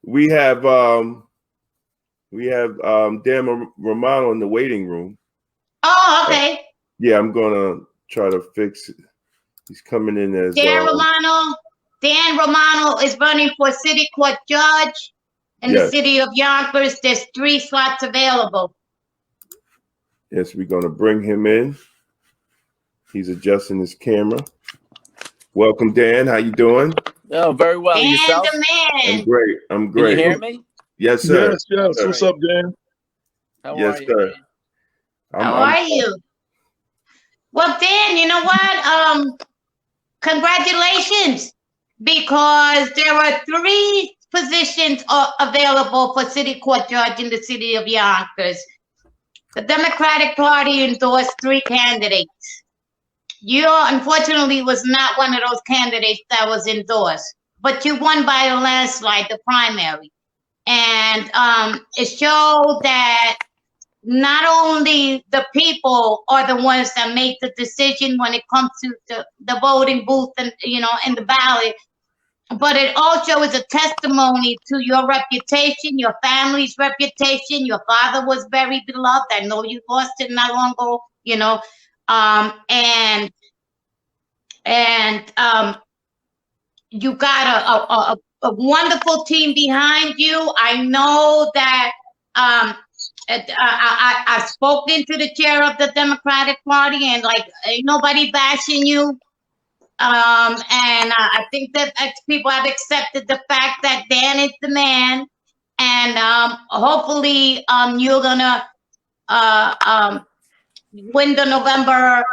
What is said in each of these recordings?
we have Dan Romano in the waiting room. Oh, okay. Yeah, I'm gonna try to fix it. He's coming in as Dan Romano is running for city court judge in the city of Yonkers. There's 3 slots available. Yes, we're gonna bring him in. He's adjusting his camera. Welcome, Dan. How you doing? Oh, very well. Dan Yourself? the man. I'm great. Can you hear me? Yes, sir. Yes. What's up, Dan? How yes, are you? sir. How are you? Well, Dan, you know what? Congratulations, because there are 3 positions available for city court judge in the city of Yonkers. The Democratic Party endorsed 3 candidates. You, unfortunately, was not one of those candidates that was endorsed, but you won by a landslide the primary. And it showed that not only the people are the ones that make the decision when it comes to the voting booth and, in the ballot, but it also is a testimony to your reputation, your family's reputation. Your father was very beloved. I know you lost it not long ago, and you got a wonderful team behind you. I know that I've spoken to the chair of the Democratic Party, and ain't nobody bashing you. And I think that people have accepted the fact that Dan is the man, and hopefully you're gonna win the November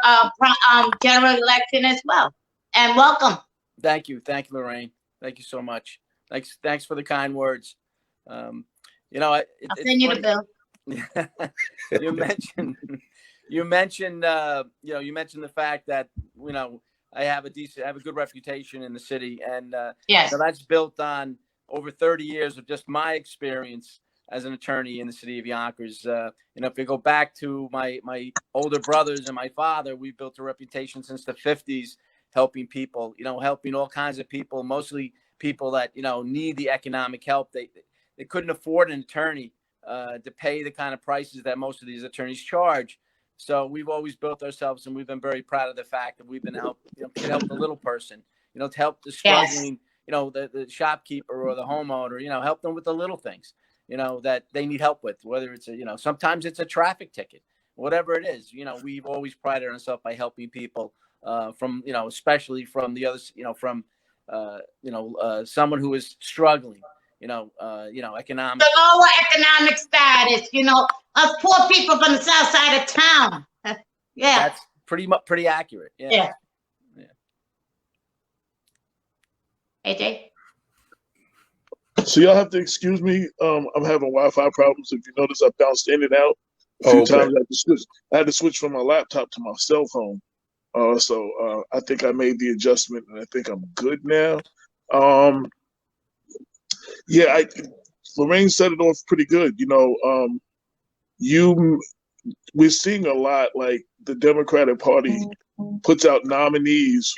general election as well. And welcome. Thank you, Lorraine. Thank you so much. Thanks for the kind words. I'll send you the bill. you mentioned the fact that I have a good reputation in the city, and yes, so that's built on over 30 years of just my experience as an attorney in the city of Yonkers. If you go back to my older brothers and my father, we built a reputation since the 50s, helping people, helping all kinds of people, mostly people that need the economic help. They couldn't afford an attorney to pay the kind of prices that most of these attorneys charge. So we've always built ourselves, and we've been very proud of the fact that we've been help the little person, to help the struggling, the shopkeeper or the homeowner, help them with the little things, that they need help with, whether it's sometimes it's a traffic ticket, whatever it is. We've always prided ourselves by helping people from, especially from the others, from, someone who is struggling, economic. The lower economic status, us poor people from the south side of town. Yeah. That's pretty accurate. Yeah. AJ? So y'all have to excuse me. I'm having Wi-Fi problems. If you notice, I bounced in and out a few times. I had to switch from my laptop to my cell phone. So I think I made the adjustment, and I think I'm good now. Lorraine set it off pretty good. We're seeing a lot, like the Democratic Party puts out nominees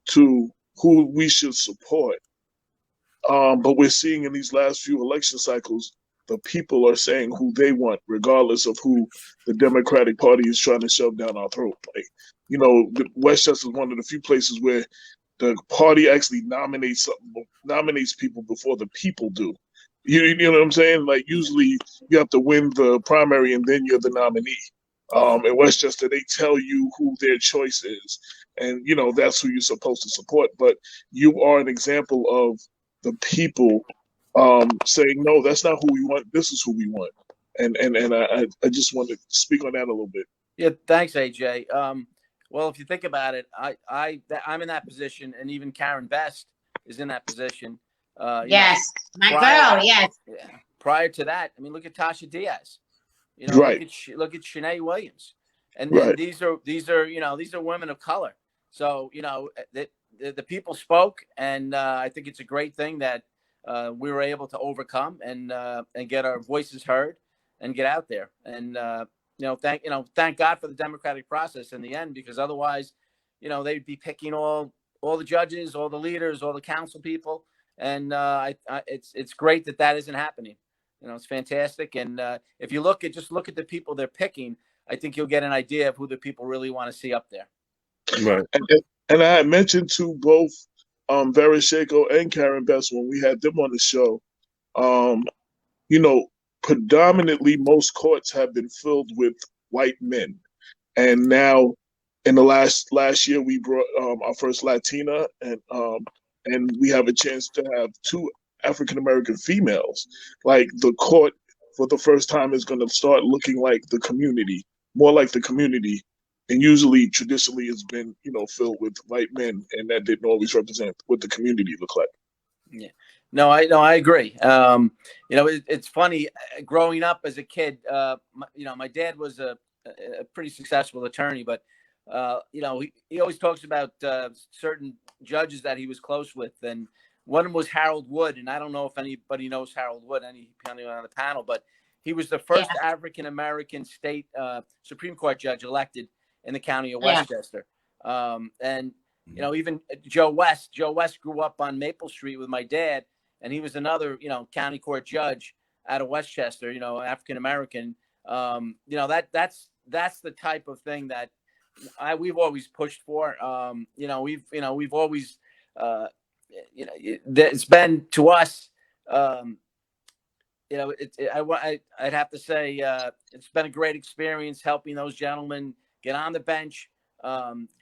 to who we should support. But we're seeing in these last few election cycles, the people are saying who they want, regardless of who the Democratic Party is trying to shove down our throat. Westchester is one of the few places where the party actually nominates people before the people do. You know what I'm saying? Like, usually you have to win the primary and then you're the nominee. In Westchester, they tell you who their choice is, and that's who you're supposed to support. But you are an example of the people saying, no, that's not who we want. This is who we want. And I just want to speak on that a little bit. Yeah, thanks, AJ. Well, if you think about it, I'm in that position, and even Karen Best is in that position. Yes, my girl. Yes. Prior to that, I mean, look at Tasha Diaz. Right. Look at Shanae Williams, and these are women of color. So the people spoke, and I think it's a great thing that we were able to overcome and get our voices heard and get out there. And thank God for the democratic process in the end, because otherwise, they'd be picking all the judges, all the leaders, all the council people, and it's great that isn't happening. You know, it's fantastic. And if you just look at the people they're picking, I think you'll get an idea of who the people really want to see up there. Right. And I had mentioned to both Vereshako and Karen Best when we had them on the show, you know, predominantly most courts have been filled with white men. And now in the last year we brought our first Latina, and we have a chance to have two African American females. Like, the court for the first time is going to start looking like the community, more like the community. And usually, traditionally, it's been, you know, filled with white men, and that didn't always represent what the community looked like. Yeah, no, I agree. You know, it's funny growing up as a kid. You know, my dad was a pretty successful attorney, but you know, he always talks about certain judges that he was close with, and one was Harold Wood, and I don't know if anybody knows Harold Wood, anyone on the panel, but he was the first African American state Supreme Court judge elected in the county of Westchester. And you know, even Joe West grew up on Maple Street with my dad, and he was another, you know, county court judge out of Westchester, you know, African American. You know, that's the type of thing that we've always pushed for. You know, we've always, you know, it's been to us, you know, I'd have to say it's been a great experience helping those gentlemen get on the bench.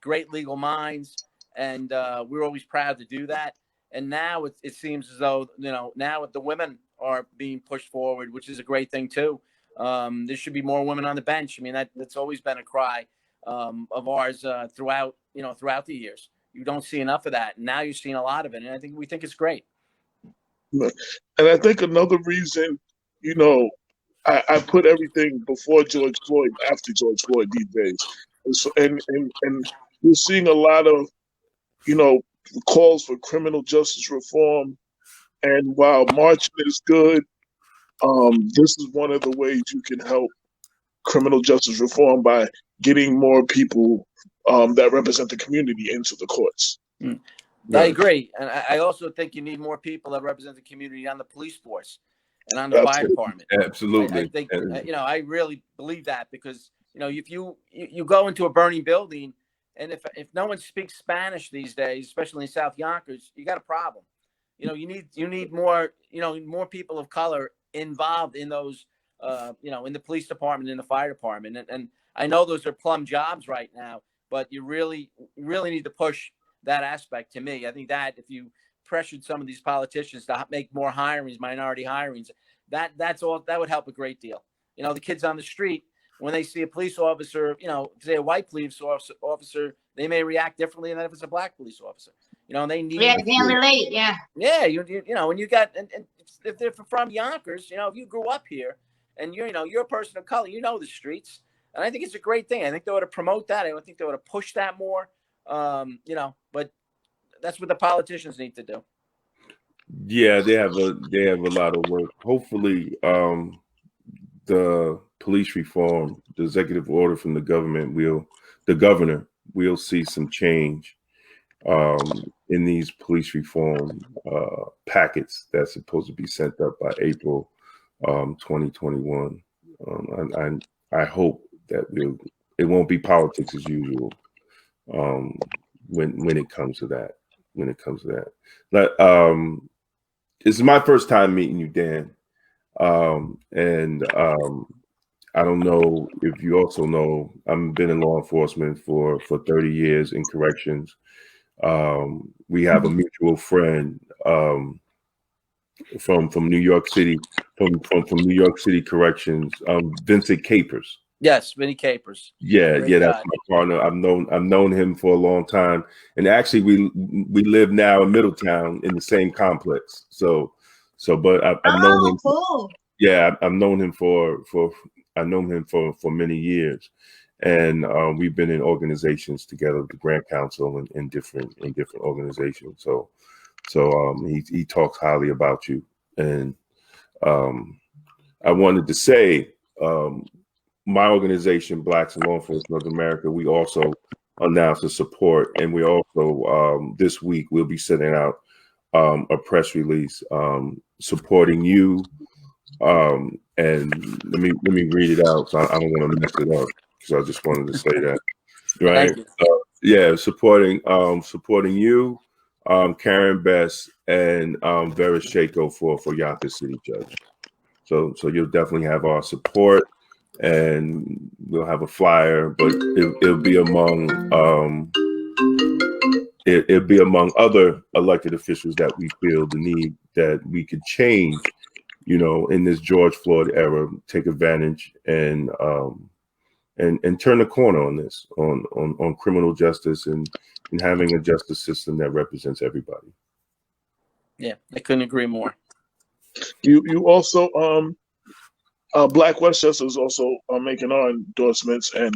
Great legal minds, and we're always proud to do that. And now it seems as though, you know, now the women are being pushed forward, which is a great thing too. There should be more women on the bench. I mean, that's always been a cry of ours throughout the years. You don't see enough of that, and now you're seeing a lot of it, and we think it's great. And I think another reason, you know, I put everything before George Floyd, after George Floyd these days, and we're seeing a lot of, you know, calls for criminal justice reform. And while marching is good, this is one of the ways you can help criminal justice reform, by getting more people that represent the community into the courts. I agree. And I also think you need more people that represent the community on the police force and on the fire department. Absolutely. I think, you know, I really believe that, because, you know, if you go into a burning building, and if no one speaks Spanish these days, especially in South Yonkers, you got a problem. You know, you need more, you know, more people of color involved in those, you know, in the police department, in the fire department. And I know those are plum jobs right now, but you really need to push that aspect. To me, I think that if you pressured some of these politicians to make more hirings, minority hirings, that would help a great deal. You know, the kids on the street, when they see a police officer, you know, say a white police officer, they may react differently than if it's a black police officer. You know, and they need can't relate. Yeah, you know, when you got, and if they're from Yonkers, you know, if you grew up here and you're a person of color, you know the streets, and I think it's a great thing. I think they ought to promote that. I think they ought to push that more. You know, but that's what the politicians need to do. Yeah, they have a lot of work. Hopefully, the police reform, the executive order from the governor will see some change in these police reform packets that's supposed to be sent up by April 2021. I hope that it won't be politics as usual when it comes to that. But this is my first time meeting you, Dan, and I don't know if you also know, I've been in law enforcement for 30 years in corrections. We have a mutual friend from New York City, from New York City Corrections, Vincent Capers. Yes, Vinny Capers. Yeah, that's my partner. I've known him for a long time, and actually we live now in Middletown in the same complex. But I've known him. Cool. Yeah, I've known him for many years, and we've been in organizations together, the Grant Council, and in different organizations. So he talks highly about you, and I wanted to say, my organization, Blacks in Law Enforcement of America, we also announced the support, and we also this week we'll be sending out a press release supporting you. And let me read it out. So I don't want to mess it up because I just wanted to say that. Right. Thank you. Yeah, supporting you, Karen Best and Vera Shako for Yonkers City Judge. So you'll definitely have our support, and we'll have a flyer, but it'll be among it'll be among other elected officials that we feel the need that we could change, in this George Floyd era, take advantage and turn the corner on this, on criminal justice and having a justice system that represents everybody. Yeah, I couldn't agree more. You also Black Westchester is also making our endorsements, and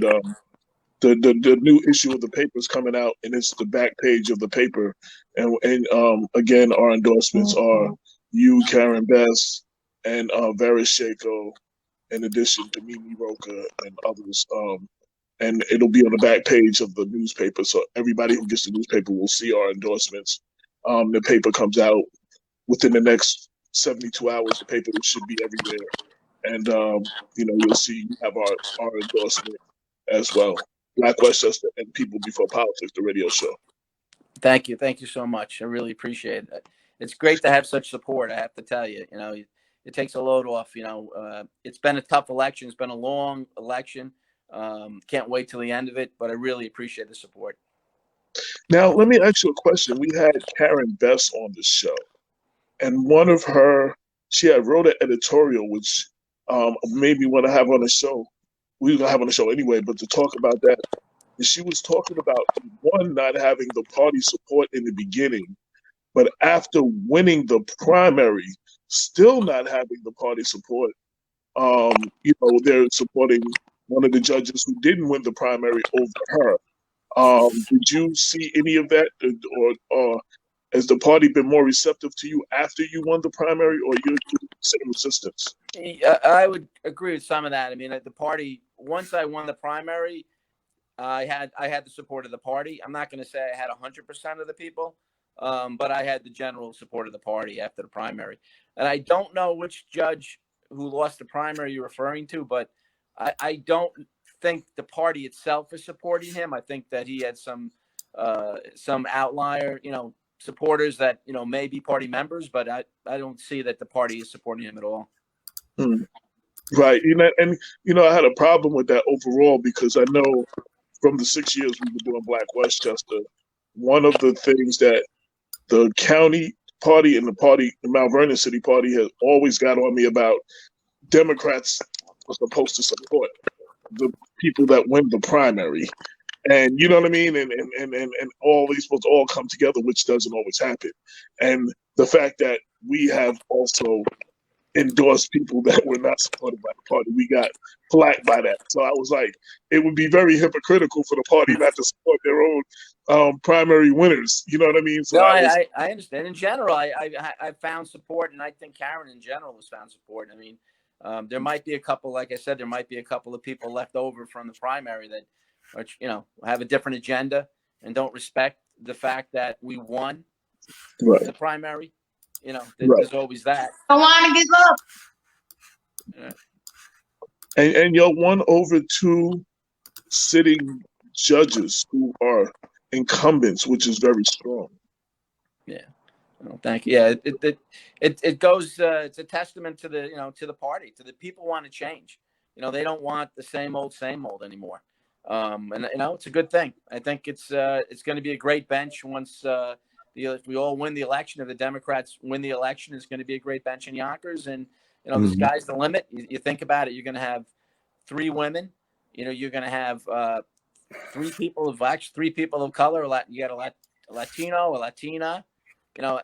the new issue of the paper is coming out, and it's the back page of the paper, and again our endorsements are you, Karen Best, and Vera Shako, in addition to Mimi Roca and others. And it'll be on the back page of the newspaper, so everybody who gets the newspaper will see our endorsements. The paper comes out within the next 72 hours. The paper should be everywhere, and you'll see you have our endorsement as well. Black Westchester and People Before Politics, the radio show. Thank you so much. I really appreciate it. It's great to have such support. I have to tell you, it takes a load off. It's been a tough election. It's been a long election. Can't wait till the end of it, but I really appreciate the support. Now, let me ask you a question. We had Karen Best on the show, and she had wrote an editorial, which made me want to have on the show. We were going to have on the show anyway, but to talk about that. And she was talking about, one, not having the party support in the beginning, but after winning the primary, still not having the party support. They're supporting one of the judges who didn't win the primary over her. Did you see any of that, or has the party been more receptive to you after you won the primary, or you're the same resistance? I would agree with some of that. I mean, at the party, once I won the primary, I had the support of the party. I'm not going to say I had 100% of the people, but I had the general support of the party after the primary. And I don't know which judge who lost the primary you're referring to, but I don't think the party itself is supporting him. I think that he had some outlier, supporters that, may be party members, but I don't see that the party is supporting him at all. Right. I had a problem with that overall, because I know from the 6 years we've been doing Black Westchester, one of the things that the county party and the Mount Vernon City party has always got on me about, Democrats are supposed to support the people that win the primary. And you know what I mean? And all these supposed to all come together, which doesn't always happen. And the fact that we have also endorsed people that were not supported by the party, we got flack by that. So I was like, it would be very hypocritical for the party not to support their own primary winners. You know what I mean? So no, I understand. In general, I found support, and I think Karen in general has found support. I mean, there might be a couple, like I said, there might be a couple of people left over from the primary that, have a different agenda and don't respect the fact that we won the primary. There's always that. I want to give up. Yeah. And you're one over two sitting judges who are incumbents, which is very strong. Yeah. Well, thank you. Yeah, it goes. It's a testament to the party, to the people want to change. They don't want the same old anymore. And it's a good thing. I think it's going to be a great bench once if we all win the election. If the Democrats win the election, it's going to be a great bench in Yonkers. And the sky's the limit. You think about it. You're going to have 3 women. You're going to have 3 people of color. You got a Latino, a Latina.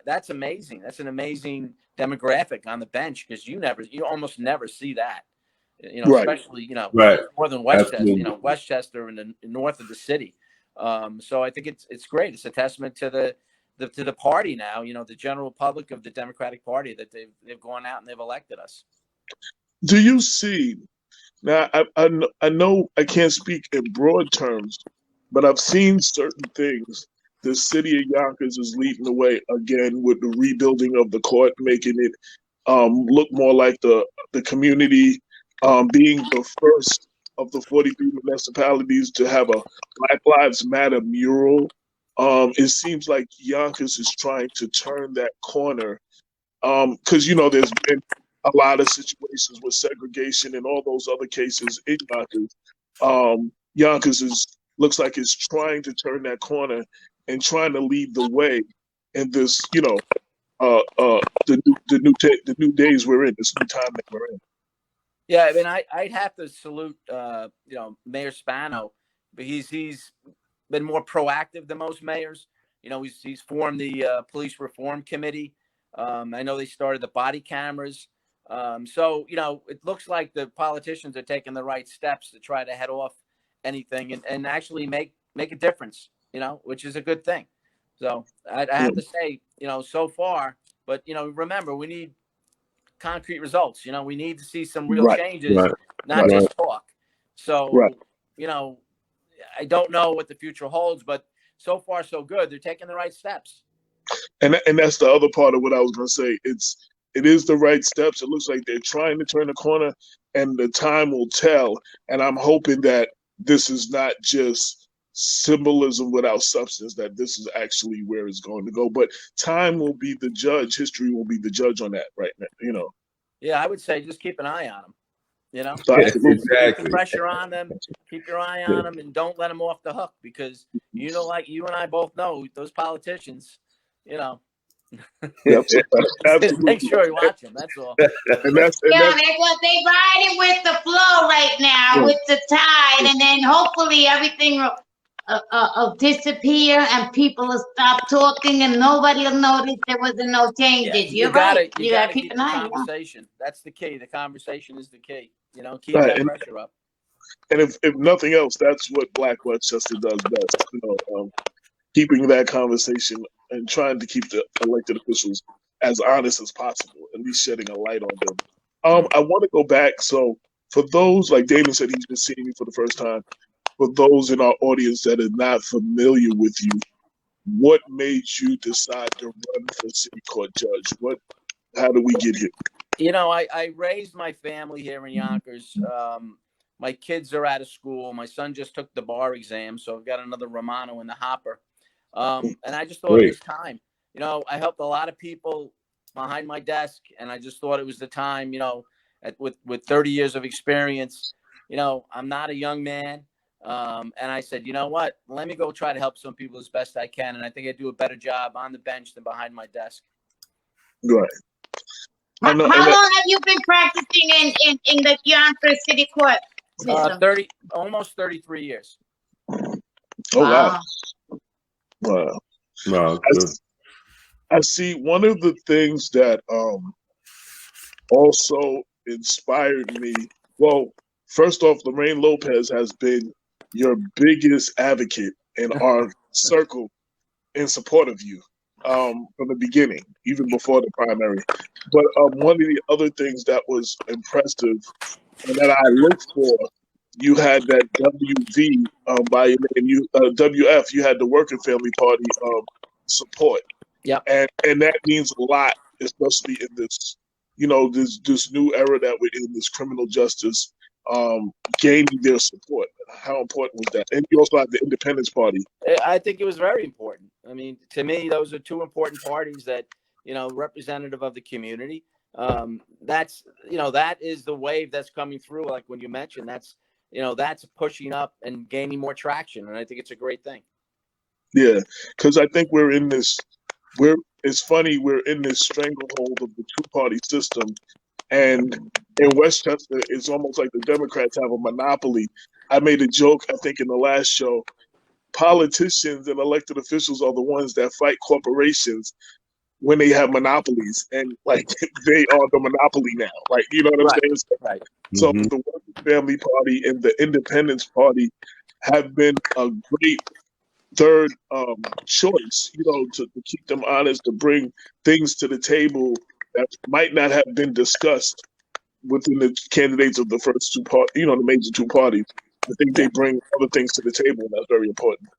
That's amazing. That's an amazing demographic on the bench, because you almost never see that. Especially more than Westchester. Westchester in the north of the city. So I think it's great. It's a testament to the party now. The general public of the Democratic Party, that they've gone out and they've elected us. Do you see? Now, I know I can't speak in broad terms, but I've seen certain things the city of Yonkers is leading the way again with the rebuilding of the court, making it look more like the community, being the first of the 43 municipalities to have a Black Lives Matter mural. It seems like Yonkers is trying to turn that corner, because there's been a lot of situations with segregation and all those other cases in Yonkers. Yonkers looks like it's trying to turn that corner and trying to lead the way in this, the new days we're in, this new time that we're in. Yeah, I mean, I'd have to salute, Mayor Spano, but he's been more proactive than most mayors. He's formed the police reform committee. I know they started the body cameras. So it looks like the politicians are taking the right steps to try to head off anything and actually make a difference. Which is a good thing. So I have to say, so far, but remember, we need concrete results. We need to see some real changes, not just talk. So, I don't know what the future holds, but so far so good. They're taking the right steps. And that's the other part of what I was going to say. It is the right steps. It looks like they're trying to turn the corner, and the time will tell. And I'm hoping that this is not just symbolism without substance, that this is actually where it's going to go. But time will be the judge. History will be the judge on that right now, Yeah, I would say just keep an eye on them. Exactly. Keep the pressure on them, keep your eye on them, and don't let them off the hook, because like you and I both know, those politicians, Absolutely. Make sure you watch them. That's all. They riding with the flow right now, with the tide, and then hopefully everything will disappear and people will stop talking and nobody will notice there wasn't no changes. You gotta keep an eye on conversation. That's the key. The conversation is the key. Keep Right. that pressure up. And if nothing else, that's what Black Westchester does best. Keeping that conversation and trying to keep the elected officials as honest as possible, at least shedding a light on them. I want to go back. So for those, like Damon said, he's been seeing me for the first time. For those in our audience that are not familiar with you, what made you decide to run for city court judge? How did we get here? I raised my family here in Yonkers. My kids are out of school. My son just took the bar exam, so I've got another Romano in the hopper. And I just thought it was time. I helped a lot of people behind my desk, and I just thought it was the time. With 30 years of experience, I'm not a young man. And I said, you know what? Let me go try to help some people as best I can. And I think I do a better job on the bench than behind my desk. Right. How long have you been practicing in the Yonkers City Court system? Almost 33 years. Oh, wow. Wow. No, I see one of the things that also inspired me. Well, first off, Lorraine Lopez has been your biggest advocate in our circle in support of you from the beginning, even before the primary. But one of the other things that was impressive and that I looked for, you had that WV by your name, WF, you had the Working Family Party support. Yeah. And that means a lot, especially in this, this new era that we're in, this criminal justice, gaining their support. How important was that? And you also had the Independence Party. I think it was very important. I mean, to me, those are two important parties that, representative of the community. That is the wave that's coming through. Like when you mentioned, that's pushing up and gaining more traction. And I think it's a great thing. Yeah, because I think we're in this stranglehold of the two-party system. And in Westchester, it's almost like the Democrats have a monopoly. I made a joke, I think, in the last show. Politicians and elected officials are the ones that fight corporations when they have monopolies. And, like, they are the monopoly now. Like, you know what I'm saying? Right. So the Working Family Party and the Independence Party have been a great third choice, to keep them honest, to bring things to the table that might not have been discussed within the candidates of the first two parties, the major two parties. I think they bring other things to the table, and that's very important.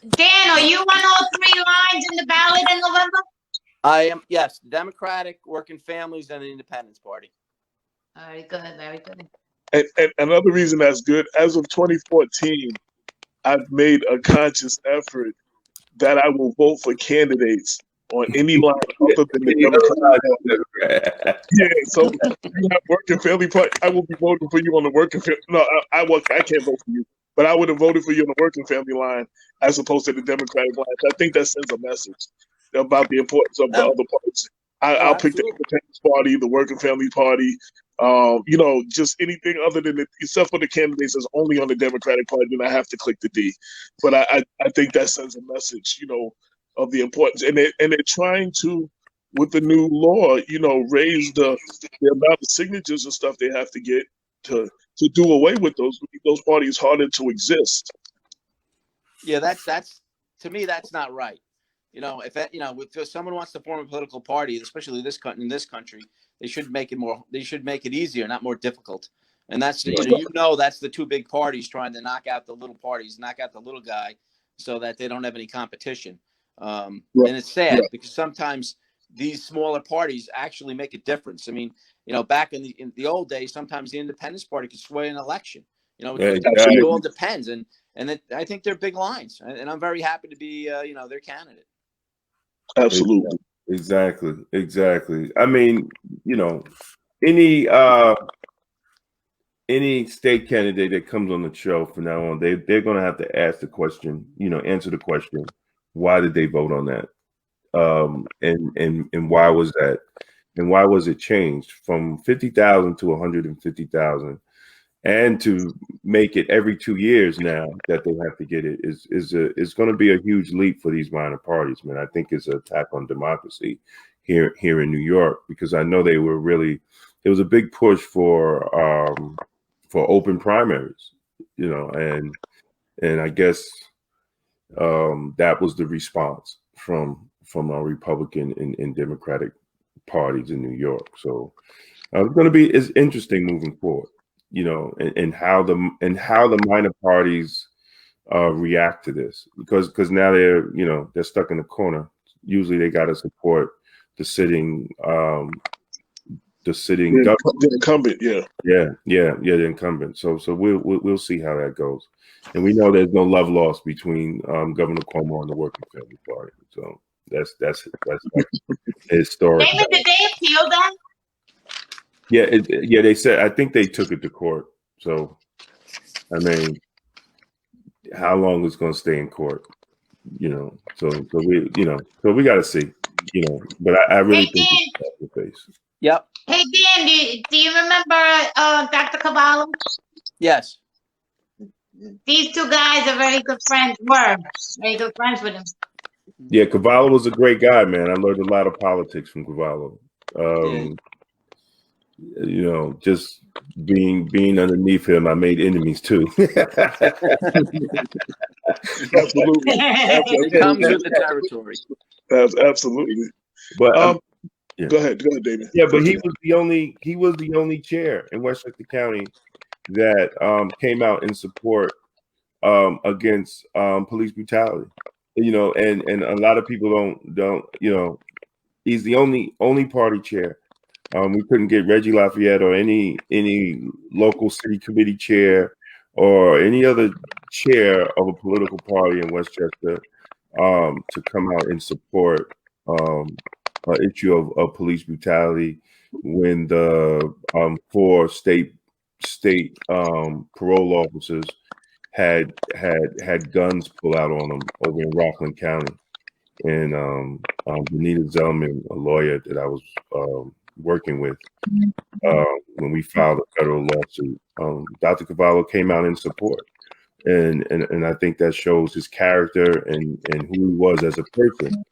Dan, are you on all three lines in the ballot in November? I am, yes, Democratic, Working Families, and the Independence Party. Very good, very good. And another reason that's good, as of 2014, I've made a conscious effort that I will vote for candidates on any line other than the Democratic Party. Yeah, so you have Working Family Party. I will be voting for you on the Working Family. No, I can't vote for you, but I would have voted for you on the Working Family line as opposed to the Democratic line. I think that sends a message about the importance of the other parties. I'll pick the Independence Party, the Working Family Party. Just anything other than except for the candidates that's only on the Democratic Party, then I have to click the D. But I think that sends a message, of the importance, and they're trying to, with the new law, raise the amount of signatures and stuff they have to get to do away with those parties harder to exist. Yeah, that's to me, that's not right. If someone wants to form a political party, especially in this country, they should make it easier, not more difficult. And that's that's the two big parties trying to knock out the little parties, knock out the little guy, so that they don't have any competition. And it's sad because sometimes these smaller parties actually make a difference. I mean, back in the old days, sometimes the Independence Party could sway an election. It all depends, and I think they're big lines, and I'm very happy to be their candidate. Absolutely. Exactly. I mean, any state candidate that comes on the show from now on, they're going to have to ask the question, answer the question, why did they vote on that? And why was that? And why was it changed from 50,000 to 150,000? And to make it every 2 years now that they have to get it is going to be a huge leap for these minor parties, man. I think it's an attack on democracy here in New York, because I know there was a big push for open primaries, and I guess that was the response from our Republican and Democratic parties in New York. So it's going to be interesting moving forward. And how the minor parties react to this, because now they're stuck in the corner. Usually they got to support the sitting the incumbent, the incumbent. So we'll see how that goes, and we know there's no love lost between Governor Cuomo and the Working Family Party. So that's historic. David, did they appeal that? Yeah, they said, I think they took it to court. So, I mean, how long is going to stay in court? So we got to see, but I really think it's the face. Yep. Hey, Dan, do you remember Dr. Cavallo? Yes. These two guys are very good friends with him. Yeah, Cavallo was a great guy, man. I learned a lot of politics from Cavallo. Just being underneath him, I made enemies too. Absolutely. It comes with the territory. Absolutely. But go ahead, David. Yeah, but he was the only chair in Westchester County that came out in support against police brutality. And a lot of people don't. He's the only party chair. We couldn't get Reggie Lafayette or any local city committee chair or any other chair of a political party in Westchester to come out and support an issue of police brutality when the 4 state parole officers had guns pulled out on them over in Rockland County. And Benita Zellman, a lawyer that I was working with when we filed a federal lawsuit, Dr. Cavallo came out in support, and I think that shows his character and who he was as a person,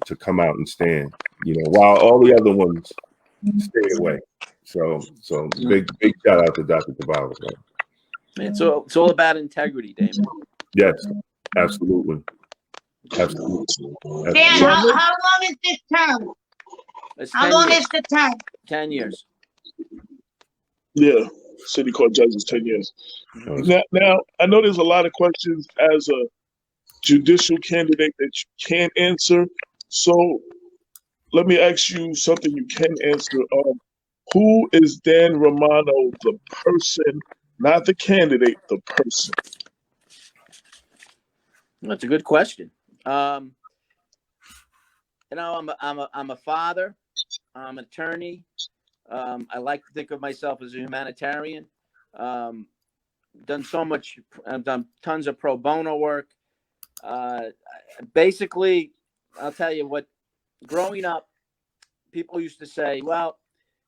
to come out and stand, while all the other ones stay away. So big shout out to Dr. Cavallo, man. It's all about integrity, David. Yes, absolutely. Dan, how long is this term? How long is the term? 10 years. Yeah, city court judges 10 years. Now, I know there's a lot of questions as a judicial candidate that you can't answer. So let me ask you something you can answer. Who is Dan Romano, the person, not the candidate, the person? That's a good question. You know, I'm a father. I'm an attorney. I like to think of myself as a humanitarian. Done so much. I've done tons of pro bono work. Basically, I'll tell you what. Growing up, people used to say, "Well,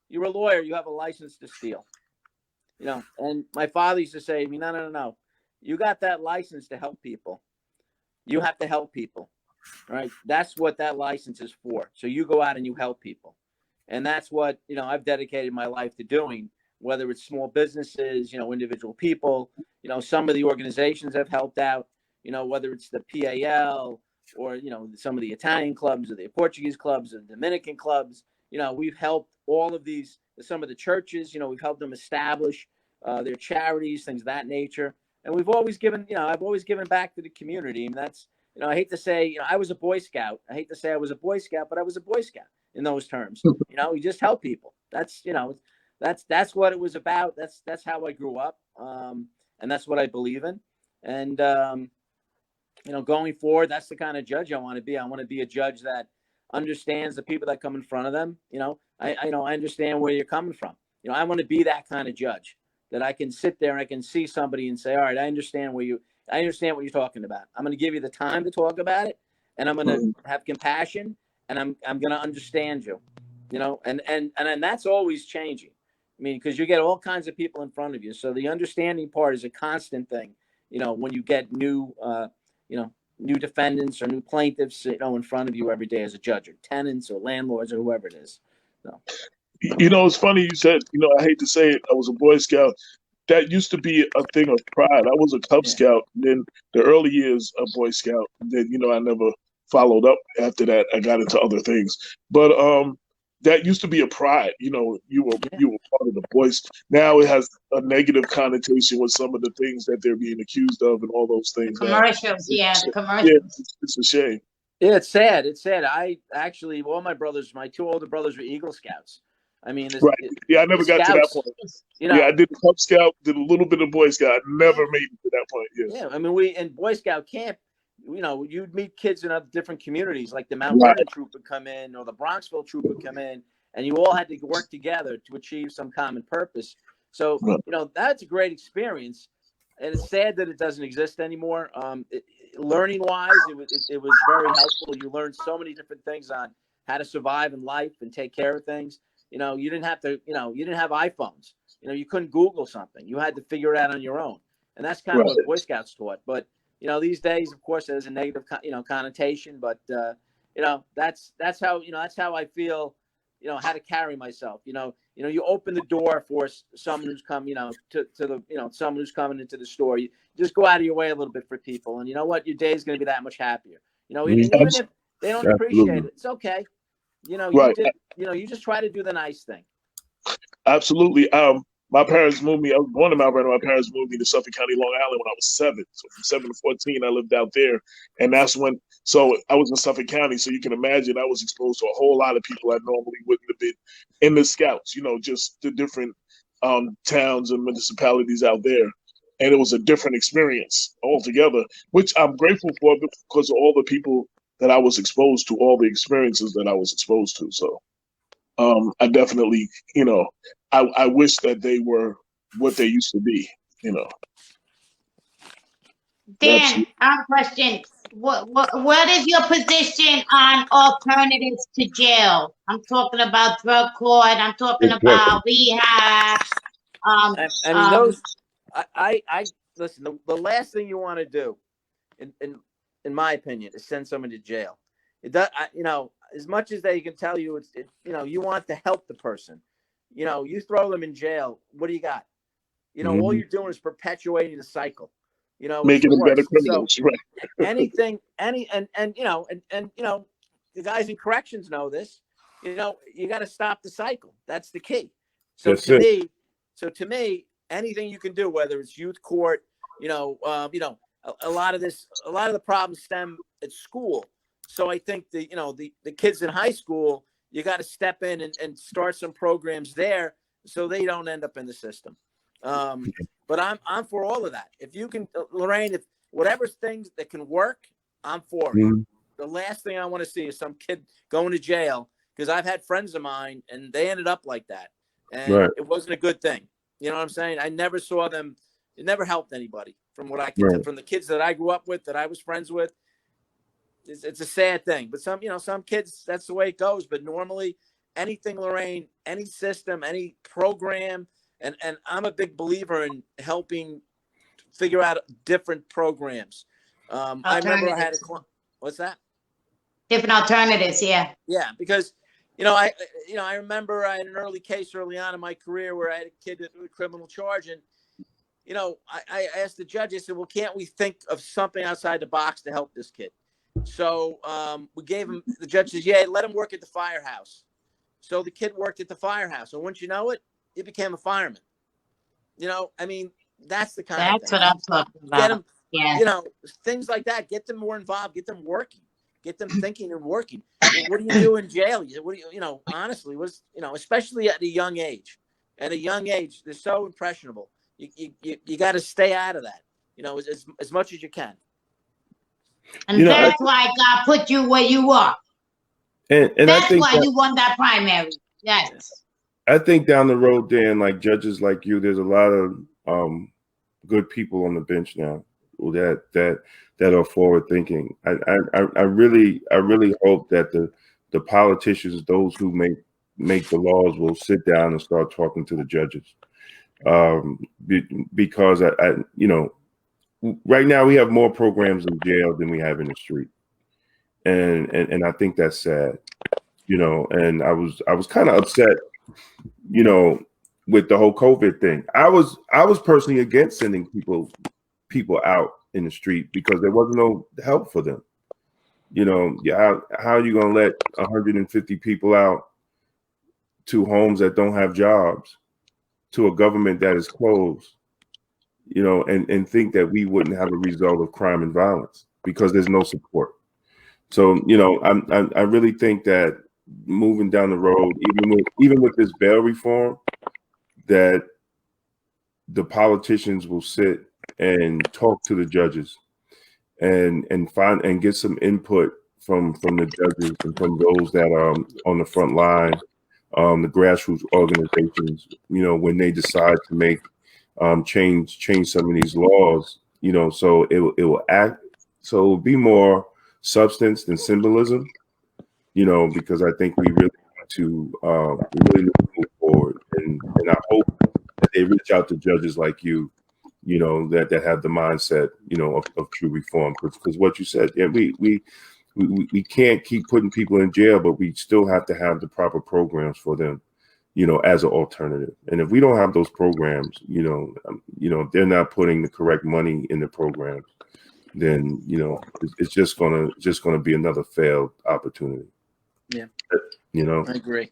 you're a lawyer. You have a license to steal." You know, and my father used to say to me, "No, no, no, no. You got that license to help people. You have to help people, right? That's what that license is for. So you go out and you help people." And that's what, you know, I've dedicated my life to doing, whether it's small businesses, you know, individual people, you know, some of the organizations have helped out, you know, whether it's the PAL or, you know, some of the Italian clubs or the Portuguese clubs or the Dominican clubs. You know, we've helped all of these, some of the churches, you know, we've helped them establish their charities, things of that nature. And we've always given, you know, I've always given back to the community. And that's, you know, I hate to say, you know, I was a Boy Scout. I hate to say I was a Boy Scout, but I was a Boy Scout in those terms. You know, you just help people. That's, you know, that's what it was about. That's how I grew up. And that's what I believe in. And, you know, going forward, that's the kind of judge I want to be. I want to be a judge that understands the people that come in front of them. You know, I understand where you're coming from. You know, I want to be that kind of judge that I can sit there and I can see somebody and say, all right, I understand what you're talking about. I'm going to give you the time to talk about it, and I'm going to have compassion, and I'm going to understand you, you know, and that's always changing. I mean, because you get all kinds of people in front of you. So the understanding part is a constant thing, you know, when you get new, you know, new defendants or new plaintiffs, you know, in front of you every day as a judge, or tenants or landlords or whoever it is. So. You know, it's funny you said, you know, I hate to say it, I was a Boy Scout. That used to be a thing of pride. I was a Cub Scout, and then the early years a Boy Scout. And then, you know, I never followed up after that. I got into other things. But that used to be a pride. You know, you were part of the Boys. Now it has a negative connotation with some of the things that they're being accused of and all those things. Commercials, the commercials. Yeah, it's a shame. Yeah, it's sad. It's sad. I actually, all my brothers, my two older brothers were Eagle Scouts. I mean, right. Yeah, I never got to that point. You know, yeah, I did Cub Scout, did a little bit of Boy Scout. I never made it to that point. Yes. Yeah, I mean, we in Boy Scout camp, you know, you'd meet kids in other different communities, like the Mount Vernon troop would come in, or the Bronxville troop would come in, and you all had to work together to achieve some common purpose. So, you know, that's a great experience, and it's sad that it doesn't exist anymore. Learning wise, it was very helpful. You learned so many different things on how to survive in life and take care of things. You know, you didn't have to, you know, you didn't have iPhones. You know, you couldn't Google something. You had to figure it out on your own. And that's kind of what Boy Scouts taught. But, you know, these days, of course, there's a negative, you know, connotation. But, you know, that's how, you know, that's how I feel, you know, how to carry myself. You know, you open the door for someone who's come, you know, to the, you know, someone who's coming into the store. You just go out of your way a little bit for people. And you know what? Your day is going to be that much happier. You know, even if they don't appreciate it, it's okay. You know, you just try to do the nice thing. Absolutely. My parents moved me. I was born in Mount Vernon. My parents moved me to Suffolk County, Long Island when I was 7. So from 7 to 14, I lived out there, and that's when. So I was in Suffolk County. So you can imagine I was exposed to a whole lot of people I normally wouldn't have been in the Scouts. You know, just the different towns and municipalities out there, and it was a different experience altogether, which I'm grateful for because of all the people that I was exposed to, all the experiences that I was exposed to. So. I definitely, you know, I wish that they were what they used to be, you know. Dan, question. What is your position on alternatives to jail? I'm talking about drug court. I'm talking about rehab. I mean, those. I listen. The last thing you want to do, in my opinion, is send someone to jail. It does, you know, as much as they can tell you, you know, you want to help the person. You know, you throw them in jail. What do you got? You know, all you're doing is perpetuating the cycle. You know, making them better criminals. So, right. anything, and you know, and you know, the guys in corrections know this. You know, you got to stop the cycle. That's the key. So to me, anything you can do, whether it's youth court, you know, a lot of the problems stem at school. So I think the kids in high school, you got to step in and start some programs there so they don't end up in the system. But I'm for all of that. If you can, Lorraine, if whatever things that can work, I'm for it. Mhm. The last thing I want to see is some kid going to jail, because I've had friends of mine and they ended up like that. And Right. it wasn't a good thing. You know what I'm saying? I never saw them. It never helped anybody from what I could Right. tell, from the kids that I grew up with, that I was friends with. It's a sad thing, but some kids, that's the way it goes. But normally anything, Lorraine, any system, any program, and I'm a big believer in helping figure out different programs. I remember I had what's that? Different alternatives, yeah. Yeah, because I remember I had an early case early on in my career where I had a kid with a criminal charge, and I asked the judge, I said, well, can't we think of something outside the box to help this kid? So we gave him, the judge says, yeah, let him work at the firehouse. So the kid worked at the firehouse, and once you know it, he became a fireman. I mean, that's the kind of That's thing. what I'm talking about. Get them, Yeah. Things like that. Get them more involved. Get them working. Get them thinking and working. What do you do in jail? What do you, honestly, especially at a young age. At a young age, they're so impressionable. You got to stay out of that, as much as you can. And that's why God put you where you are. And that's I think why you won that primary. Yes. I think down the road, Dan, like judges like you, there's a lot of good people on the bench now that are forward thinking. I really hope that the politicians, those who make the laws, will sit down and start talking to the judges, because right now we have more programs in jail than we have in the street, and I think that's sad. And I was kind of upset, with the whole COVID thing. I was personally against sending people out in the street because there wasn't no help for them. How are you going to let 150 people out to homes that don't have jobs, to a government that is closed, and think that we wouldn't have a result of crime and violence because there's no support. So, I really think that moving down the road, even with this bail reform, that the politicians will sit and talk to the judges and find and get some input from the judges and from those that are on the front line, the grassroots organizations, when they decide to make change some of these laws, so it will act, so it will be more substance than symbolism, because I think we really need to move forward, and I hope that they reach out to judges like you, that have the mindset, of true reform, because what you said, yeah, we can't keep putting people in jail, but we still have to have the proper programs for them, as an alternative. And if we don't have those programs, they're not putting the correct money in the programs, then it's just gonna be another failed opportunity. Yeah, I agree.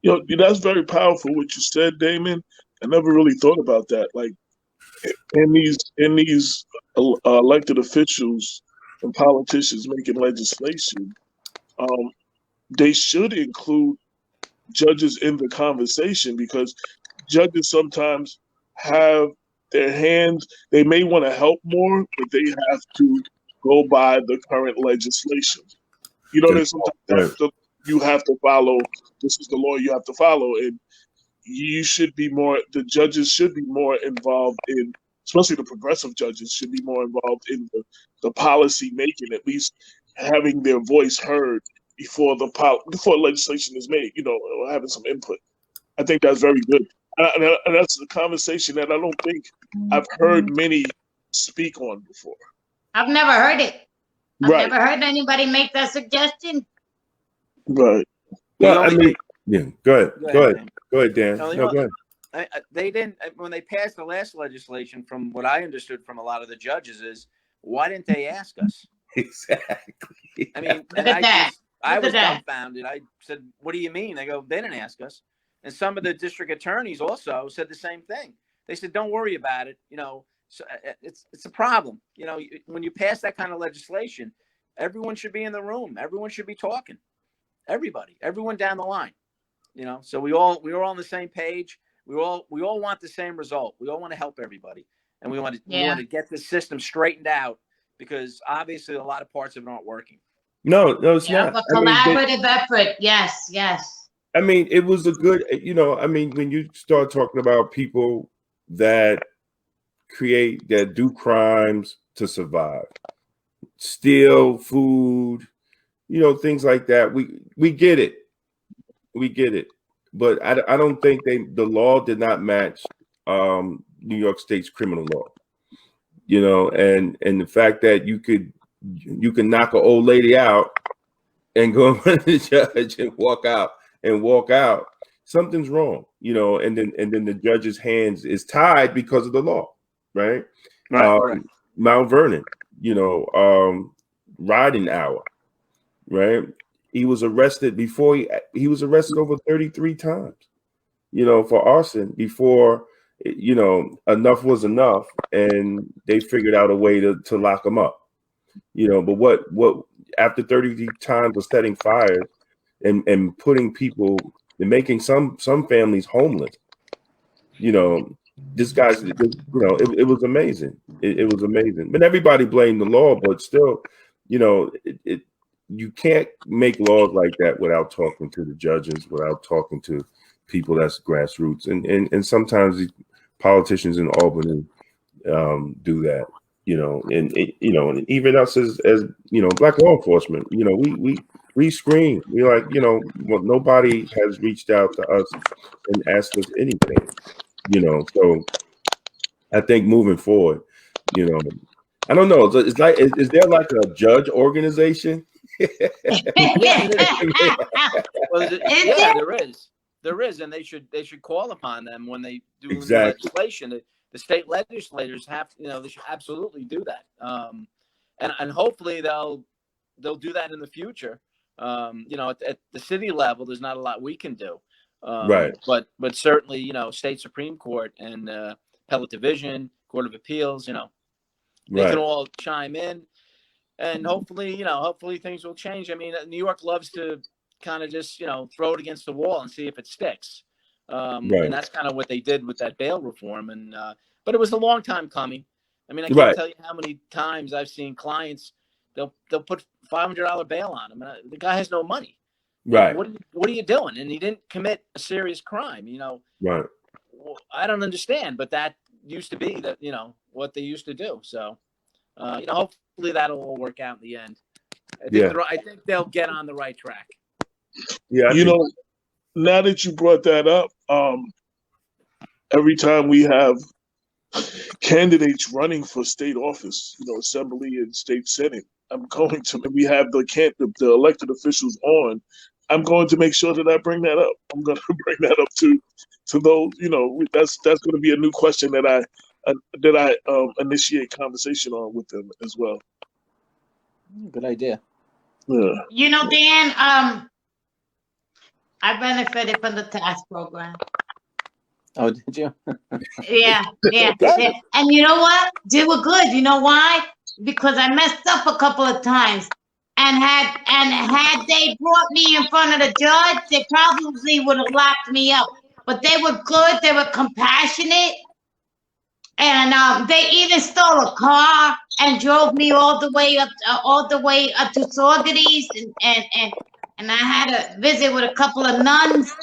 That's very powerful what you said, Damon. I never really thought about that. Like in these elected officials and politicians making legislation, they should include judges in the conversation, because judges sometimes have their hands, they may want to help more, but they have to go by the current legislation. There's sometimes you have to follow, this is the law you have to follow, and the judges should be more involved in, especially the progressive judges should be more involved in the policy making, at least having their voice heard before legislation is made, having some input. I think that's very good. And that's a conversation that I don't think I've heard many speak on before. I've never heard it. I've never heard anybody make that suggestion. Right. Well, yeah. Go ahead, Dan. No, go ahead. They didn't, when they passed the last legislation, from what I understood from a lot of the judges, is why didn't they ask us? Exactly. I mean, I was dumbfounded. I said, what do you mean? They go, they didn't ask us. And some of the district attorneys also said the same thing. They said, don't worry about it. So it's a problem. You know, when you pass that kind of legislation, everyone should be in the room. Everyone should be talking. Everyone down the line. You know, so we're all on the same page. We all want the same result. We all want to help everybody, and we want to get the system straightened out, because obviously a lot of parts of it aren't working. No, it's not. A collaborative effort. Yes. I mean, it was a good, I mean, when you start talking about people that do crimes to survive, steal food, things like that, we get it. We get it. But I don't think the law did not match New York State's criminal law, and the fact that you can knock an old lady out and go in front of the judge and walk out, something's wrong, and then the judge's hands is tied because of the law, right? Right. Mount Vernon, riding hour, right? He was arrested before he was arrested over 33 times, for arson before, enough was enough, and they figured out a way to lock him up, but what after 33 times of setting fires and putting people and making some families homeless, this guy's, it was amazing. It was amazing. But everybody blamed the law, but still, you can't make laws like that without talking to the judges, without talking to people that's grassroots. And sometimes the politicians in Albany do that, and even us as black law enforcement, we scream. We like, nobody has reached out to us and asked us anything, so I think moving forward, I don't know. It's like, is there like a judge organization? Well, there is, and they should call upon them when they do legislation. The state legislators have, they should absolutely do that, and hopefully they'll do that in the future. At the city level, there's not a lot we can do, right? But certainly, state Supreme Court and Appellate Division, Court of Appeals, they can all chime in. And hopefully things will change. I mean, New York loves to kind of just, throw it against the wall and see if it sticks. And that's kind of what they did with that bail reform. And but it was a long time coming. I mean, I can't tell you how many times I've seen clients, they'll put $500 bail on him. The guy has no money. Right. What are you doing? And he didn't commit a serious crime. Right. I don't understand, but that used to be that, what they used to do. So, hopefully that'll all work out in the end. I think they'll get on the right track. Yeah. Now that you brought that up, every time we have candidates running for state office, assembly and state senate, we have the elected officials on, I'm going to make sure that I bring that up. I'm going to bring that up to those, that's going to be a new question that I initiate conversation on with them as well. Good idea. Yeah. Dan, I benefited from the tax program. Oh, did you? Yeah. And you know what? They were good. You know why? Because I messed up a couple of times. And had they brought me in front of the judge, they probably would have locked me up. But they were good. They were compassionate. And they even stole a car and drove me all the way up to Saugerties, and I had a visit with a couple of nuns,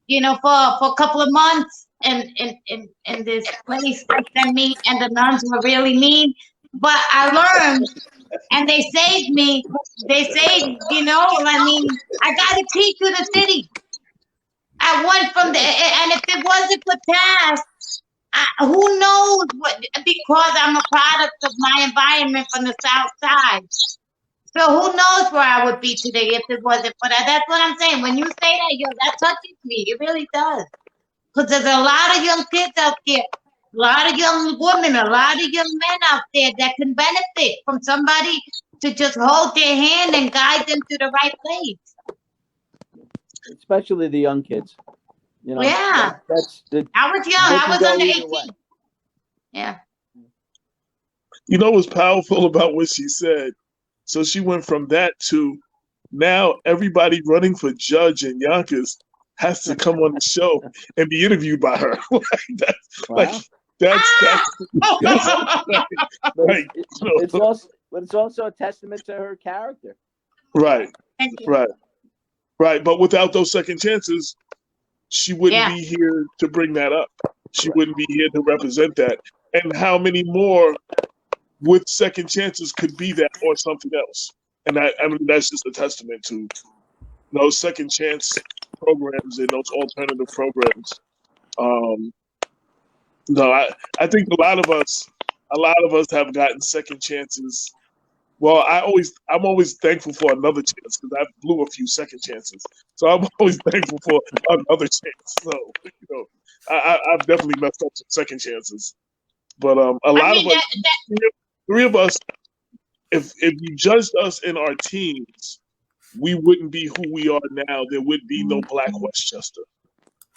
for a couple of months, and this place they sent me, and the nuns were really mean, but I learned, and they saved me. They saved, I got to teach you the city. I went from the, and if it wasn't for task, who knows what, because I'm a product of my environment from the South Side. So who knows where I would be today if it wasn't for that. That's what I'm saying. When you say that, that touches me. It really does. Because there's a lot of young kids out there, a lot of young women, a lot of young men out there that can benefit from somebody to just hold their hand and guide them to the right place. Especially the young kids. Yeah. I was young. I was under 18. Yeah. You know what's powerful about what she said? So she went from that to now everybody running for judge in Yonkers has to come on the show and be interviewed by her. Like Wow. that's But like it's also a testament to her character. right, Thank you. right. But without those second chances, she wouldn't Yeah. be here to bring that up. She wouldn't be here to represent that. And how many more with second chances could be that or something else? And I mean, that's just a testament to those second chance programs and those alternative programs. No, I think a lot of us have gotten second chances. Well, I'm always thankful for another chance because I blew a few second chances. So I'm always thankful for another chance. So, I've definitely messed up some second chances. But a lot of us, three of us, if you judged us in our teens, we wouldn't be who we are now. There would be no Black Westchester.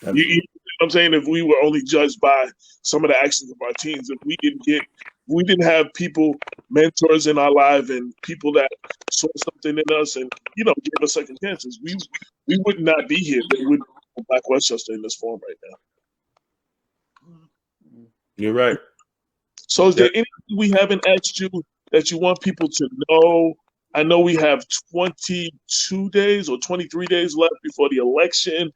You know what I'm saying? If we were only judged by some of the actions of our teens, if we didn't have people, mentors in our life and people that saw something in us and, gave us second chances, we would not be here. There would be Black Westchester in this form right now. You're right. So is there anything we haven't asked you that you want people to know? I know we have 22 days or 23 days left before the election.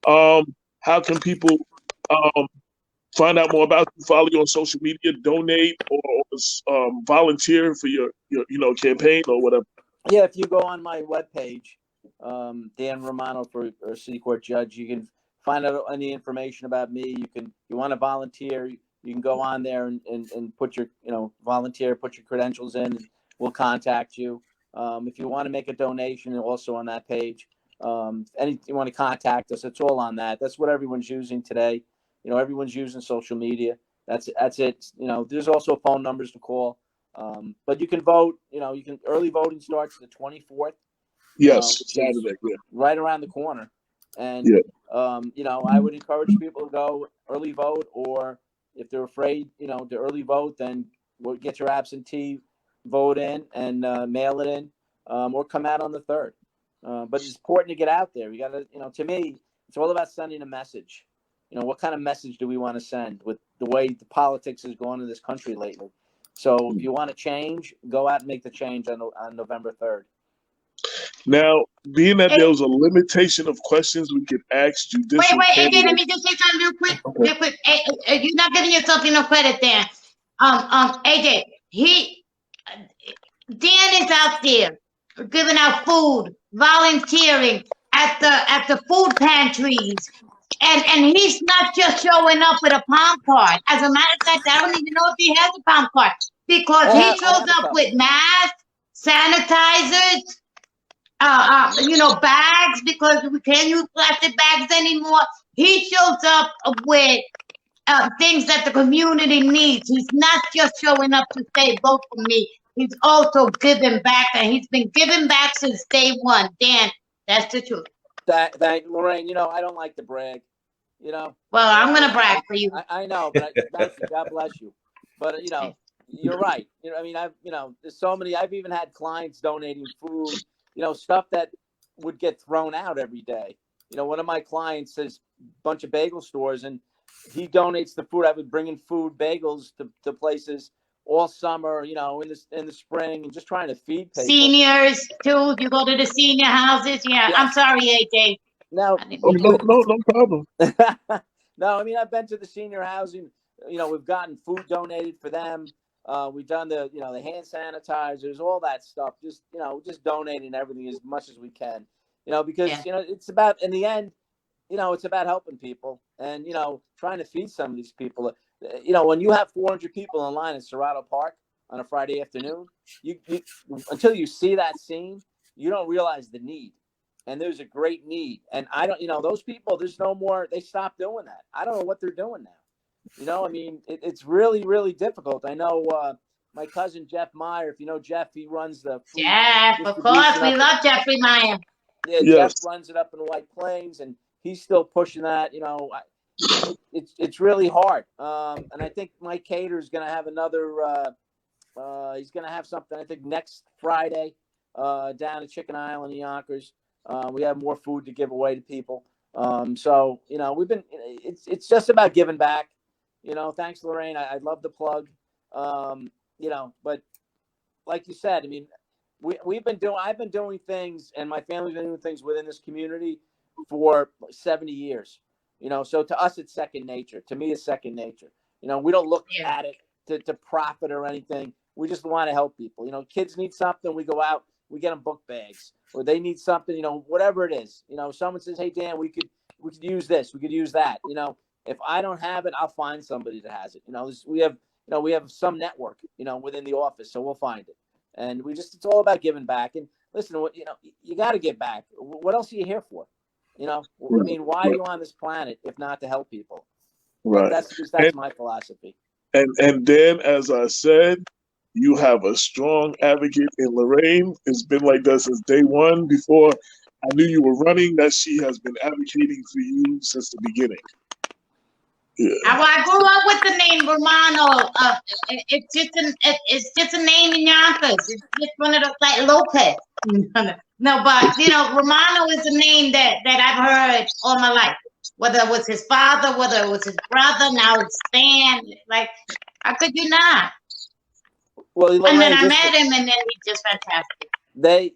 How can people find out more about you, follow you on social media, donate, or volunteer for your campaign or whatever? Yeah, if you go on my webpage, Dan Romano for City Court Judge, you can find out any information about me. You want to volunteer, you can go on there and put your, volunteer, put your credentials in, and we'll contact you. If you want to make a donation, also on that page. You want to contact us, it's all on that. That's what everyone's using today. Everyone's using social media. That's it. There's also phone numbers to call. But you can vote. Early voting starts the 24th. Yes, Saturday. Yeah. Right around the corner. And I would encourage people to go early vote, or if they're afraid, to early vote, then we'll get your absentee vote in and mail it in, or come out on the 3rd. But it's important to get out there. You got to, to me, it's all about sending a message. What kind of message do we want to send with the way the politics is going in this country lately? So if you want to change, go out and make the change on November 3rd. Now, being that there was a limitation of questions we could ask judicial Wait, candidates. AJ, let me just say something real quick. You're not giving yourself enough credit there. AJ, Dan is out there giving out food, volunteering at the food pantries. And he's not just showing up with a palm card. As a matter of fact, I don't even know if he has a palm card, because he shows up with masks, sanitizers, bags, because we can't use plastic bags anymore. He shows up with things that the community needs. He's not just showing up to say, vote for me. He's also giving back, and he's been giving back since day one. Dan, that's the truth. Thank Lorraine. I don't like to brag. Well, I'm gonna brag for you. I know, but thank you. God bless you. But you're right. There's so many. I've even had clients donating food. Stuff that would get thrown out every day. One of my clients has a bunch of bagel stores, and he donates the food. I would bring in food, bagels to places all summer, in the spring, and just trying to feed people. Seniors too. You go to the senior houses. Yeah. Yes. I'm sorry, AJ. No problem. No, I've been to the senior housing. We've gotten food donated for them. We've done the hand sanitizers, all that stuff. Just donating everything as much as we can. Because it's about, in the end, it's about helping people and trying to feed some of these people. When you have 400 people in line at Serrato Park on a Friday afternoon, you until you see that scene, you don't realize the need. And there's a great need. And I don't, those people, there's no more, they stopped doing that. I don't know what they're doing now. It's really, really difficult. I know my cousin, Jeff Meyer, if you know Jeff, he runs the food. Jeff, of course, we love Jeffrey Meyer. Yeah, yes. Jeff runs it up in White Plains, and he's still pushing that. It's really hard. And I think Mike Cater is going to have another He's going to have something, I think, next Friday down at Chicken Island in Yonkers. We have more food to give away to people. So, you know, it's just about giving back. You know, thanks, Lorraine. I'd love to plug, you know, but like you said, I mean, I've been doing things, and my family's been doing things within this community for 70 years. You know, so to us, it's second nature. To me, it's second nature. You know, we don't look at it to profit or anything. We just want to help people. You know, kids need something, we go out, we get them book bags, or they need something, you know, whatever it is. You know, someone says, "Hey, Dan, we could use this, we could use that." You know, if I don't have it, I'll find somebody that has it. You know, we have some network, you know, within the office, so we'll find it. And it's all about giving back. And listen, you know, you got to give back. What else are you here for? You know, I mean, why are you on this planet if not to help people? Right. That's my philosophy. And then, as I said, you have a strong advocate in Lorraine. It's been like that since day one. Before I knew you were running, that she has been advocating for you since the beginning. Yeah. I grew up with the name Romano. It's just a name in Yonkers. It's just one of those, like Lopez. No, but you know, Romano is a name that I've heard all my life. Whether it was his father, whether it was his brother, now it's Stan. Like, how could you not? Well, Lorraine, and then I met him, and then he's just fantastic.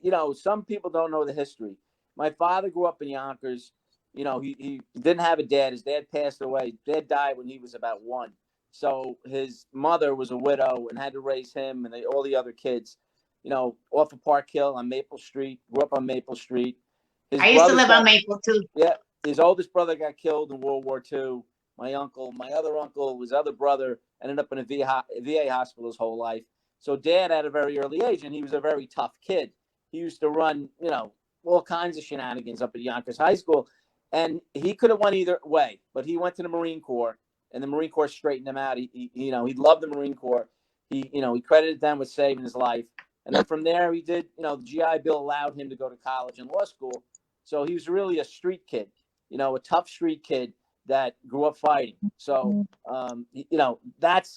You know, some people don't know the history. My father grew up in Yonkers. You know, he didn't have a dad. His dad passed away. Dad died when he was about 1. So his mother was a widow and had to raise him and all the other kids, you know, off of Park Hill on Maple Street. Grew up on Maple Street. I used to live on Maple, too. Yeah. His oldest brother got killed in World War II. My other uncle, his other brother, ended up in a VA hospital his whole life. So Dad, at a very early age, and he was a very tough kid. He used to run, you know, all kinds of shenanigans up at Yonkers High School. And he could have went either way, but he went to the Marine Corps, and the Marine Corps straightened him out. He you know, he loved the Marine Corps. He credited them with saving his life. And then from there, he did, you know, the GI Bill allowed him to go to college and law school. So he was really a street kid, you know, a tough street kid that grew up fighting. So, you know, that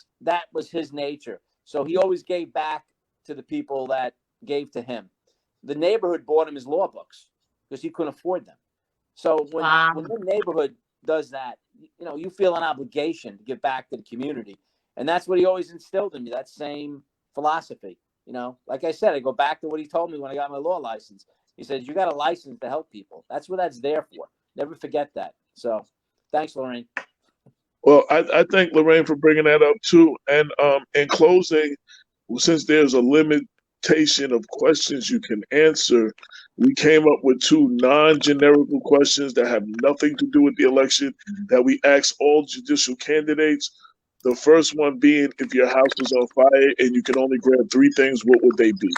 was his nature. So he always gave back to the people that gave to him. The neighborhood bought him his law books because he couldn't afford them. So when the neighborhood does that, you know, you feel an obligation to give back to the community. And that's what he always instilled in me, that same philosophy. You know, like I said, I go back to what he told me when I got my law license. He said, you got a license to help people. That's what that's there for. Never forget that. So thanks, Lorraine. Well, I thank Lorraine for bringing that up, too. And in closing, since there's a limitation of questions you can answer, we came up with 2 non-generical questions that have nothing to do with the election that we asked all judicial candidates. The first one being, if your house was on fire and you can only grab 3 things, what would they be?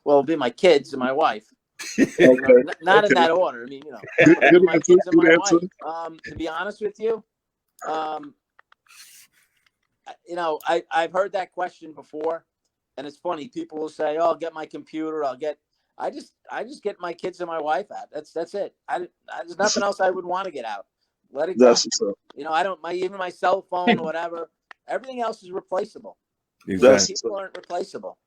Well, it'd be my kids and my wife. Okay. You know, not in that order. I mean, you know, Good my answer, kids and my answer. wife. To be honest with you, you know, I've heard that question before, and it's funny. People will say, "Oh, I'll get my computer. I just get my kids and my wife out. That's it. There's nothing else I would want to get out. Let it go. That's what's up. You know, even my cell phone, whatever. Everything else is replaceable. Exactly. People aren't replaceable.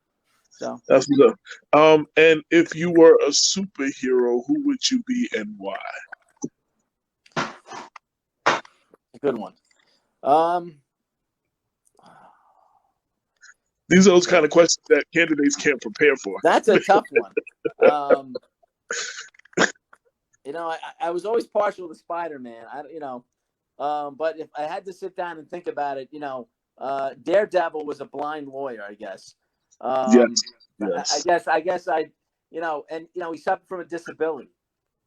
So That's what's up. And if you were a superhero, who would you be and why? A good one. These are those kind of questions that candidates can't prepare for. That's a tough one. You know, I was always partial to Spider-Man. But if I had to sit down and think about it, you know, Daredevil was a blind lawyer, I guess. Yes. I guess you know, and you know, he suffered from a disability,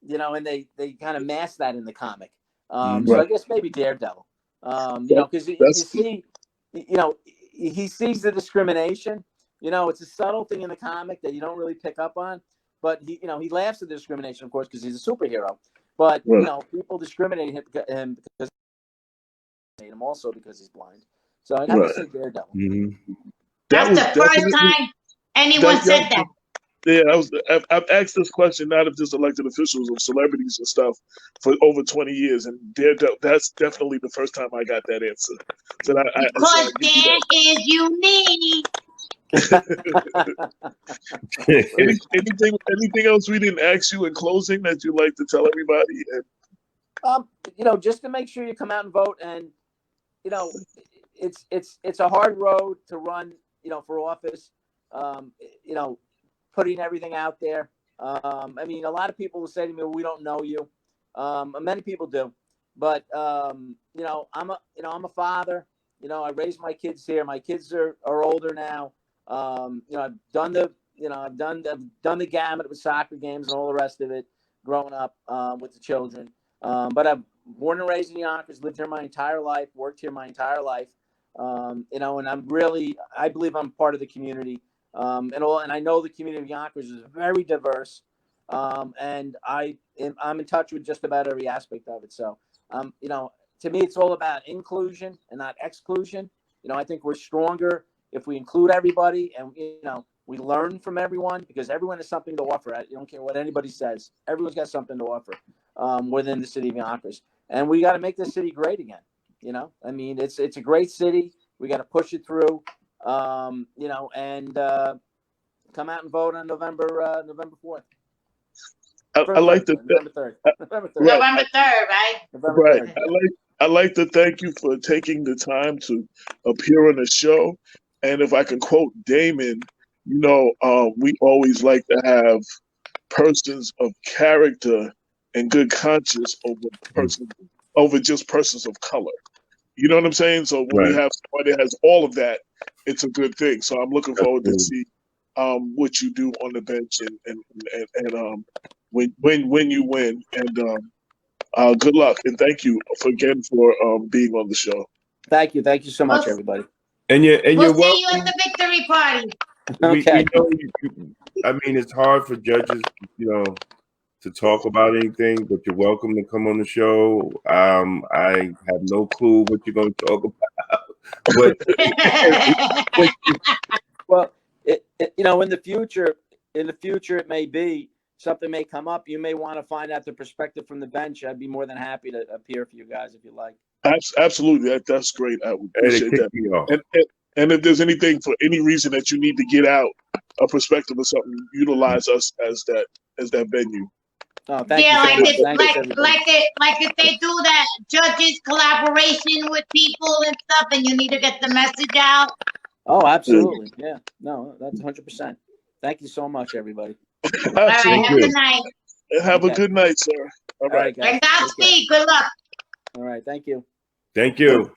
you know, and they kind of masked that in the comic. So I guess maybe Daredevil. You know, because you see, you know, he sees the discrimination. You know, it's a subtle thing in the comic that you don't really pick up on. But he, you know, he laughs at the discrimination, of course, because he's a superhero. But you know, people discriminate him because him also because he's blind. So I'd have to say Daredevil. Mm-hmm. That's the first time anyone said that. Yeah, I've asked this question not of just elected officials, of celebrities and stuff for over 20 years, and that's definitely the first time I got that answer. So Because Dan is unique. anything else we didn't ask you in closing that you'd like to tell everybody? Just to make sure you come out and vote, and it's a hard road to run, for office. Putting everything out there. A lot of people will say to me, well, "We don't know you." Many people do, but I'm a father. I raised my kids here. My kids are older now. I've done the gamut with soccer games and all the rest of it growing up with the children. But I'm born and raised in Yonkers, lived here my entire life, worked here my entire life. And I believe I'm part of the community. And I know the community of Yonkers is very diverse. And I'm in touch with just about every aspect of it. So, to me, it's all about inclusion and not exclusion. I think we're stronger if we include everybody and, we learn from everyone, because everyone has something to offer. You don't care what anybody says. Everyone's got something to offer within the city of Yonkers. And we got to make this city great again. It's a great city. We got to push it through, and come out and vote on November 4th. I like the November 3rd. November 3rd. Right. November 3rd, right? November Right. 3rd. I like to thank you for taking the time to appear on the show. And if I can quote Damon, we always like to have persons of character and good conscience over just persons of color. You know what I'm saying? So when we have somebody that has all of that, it's a good thing. So I'm looking forward to see what you do on the bench and when you win. And good luck, and thank you again for being on the show. Thank you so much, everybody. And you're We'll see welcome. you at the victory party. Okay. It's hard for judges, to talk about anything, but you're welcome to come on the show. I have no clue what you're going to talk about, but well, in the future, it may be something may come up. You may want to find out the perspective from the bench. I'd be more than happy to appear for you guys if you like. Absolutely, that's great. I would appreciate that. And if there's anything for any reason that you need to get out a perspective or something, utilize us as that venue. Oh, thank you so much. Like if they do that judges collaboration with people and stuff, and you need to get the message out. Oh, absolutely. Yeah. No, that's 100%. Thank you so much, everybody. All right. Have a good night. Have a good night, sir. All right. And Godspeed. Good luck. All right. Thank you. Thank you.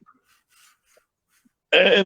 And